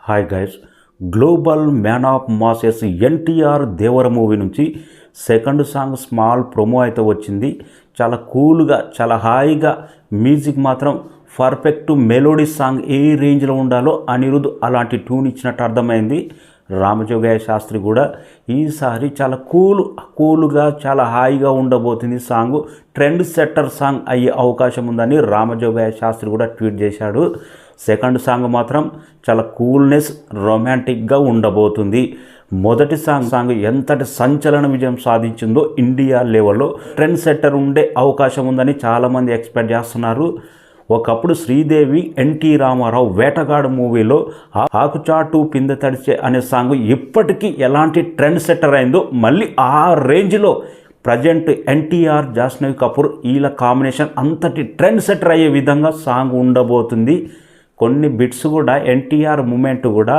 Hi guys, global man of masses NTR Devara movie నుంచి second song small promo అయితే వచ్చింది. చాలా కూల్గా, చాలా హాయిగా, మ్యూజిక్ మాత్రం పర్ఫెక్ట్ మెలోడీ సాంగ్ ఏ రేంజ్లో ఉండాలో అనిరుద్ అలాంటి ట్యూన్ ఇచ్చినట్టు అర్థమైంది. రామజోగయ్య శాస్త్రి కూడా ఈసారి చాలా కూల్గా చాలా హాయిగా ఉండబోతుంది. సాంగ్ ట్రెండ్ సెట్టర్ సాంగ్ అయ్యే అవకాశం ఉందని రామజోగయ్య శాస్త్రి కూడా ట్వీట్ చేశాడు. సెకండ్ సాంగ్ మాత్రం చాలా కూల్నెస్, రొమాంటిక్గా ఉండబోతుంది. మొదటి సాంగ్ ఎంతటి సంచలన విజయం సాధించిందో ఇండియా లెవెల్లో ట్రెండ్ సెట్టర్ ఉండే అవకాశం ఉందని చాలామంది ఎక్స్పెక్ట్ చేస్తున్నారు. ఒకప్పుడు శ్రీదేవి ఎన్టీ రామారావు వేటగాడు మూవీలో ఆకుచాటు పిందె తడిచే అనే సాంగ్ ఇప్పటికీ ఎలాంటి ట్రెండ్ సెట్టర్ అయిందో మళ్ళీ ఆ రేంజ్లో ప్రజెంట్ ఎన్టీఆర్, జాహ్నవి కపూర్ వీళ్ళ కాంబినేషన్ అంతటి ట్రెండ్ సెట్టర్ అయ్యే విధంగా సాంగ్ ఉండబోతుంది. కొన్ని బిట్స్ కూడా ఎన్టీఆర్ మూమెంట్ కూడా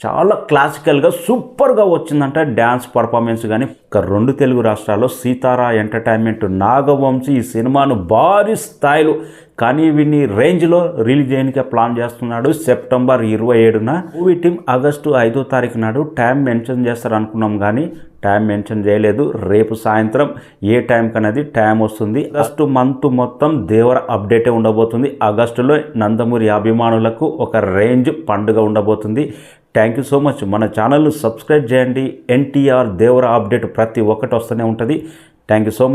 చాలా క్లాసికల్గా సూపర్గా వచ్చిందంట. డ్యాన్స్ పర్ఫార్మెన్స్ కానీ రెండు తెలుగు రాష్ట్రాల్లో సీతారా ఎంటర్టైన్మెంట్ నాగవంశీ ఈ సినిమాను భారీ స్థాయిలో కానీ వీని రేంజ్లో రిలీజ్ చేయడానికి ప్లాన్ చేస్తున్నాడు. సెప్టెంబర్ 27న మూవీ టీం ఆగస్టు 5వ తారీఖు నాడు టైం మెన్షన్ చేస్తారు అనుకున్నాం, కానీ టైం మెన్షన్ చేయలేదు. రేపు సాయంత్రం ఏ టైంకి అనేది టైం వస్తుంది. ఆగస్టు మంత్ మొత్తం దేవర అప్డేటే ఉండబోతుంది. ఆగస్టులో నందమూరి అభిమానులకు ఒక రేంజ్ పండుగ ఉండబోతుంది. Thank you so much. మన ఛానల్ను సబ్స్క్రైబ్ చేయండి. ఎన్టీఆర్ దేవర అప్డేట్ ప్రతి ఒక్కటి వస్తూనే ఉంటుంది. Thank you so much.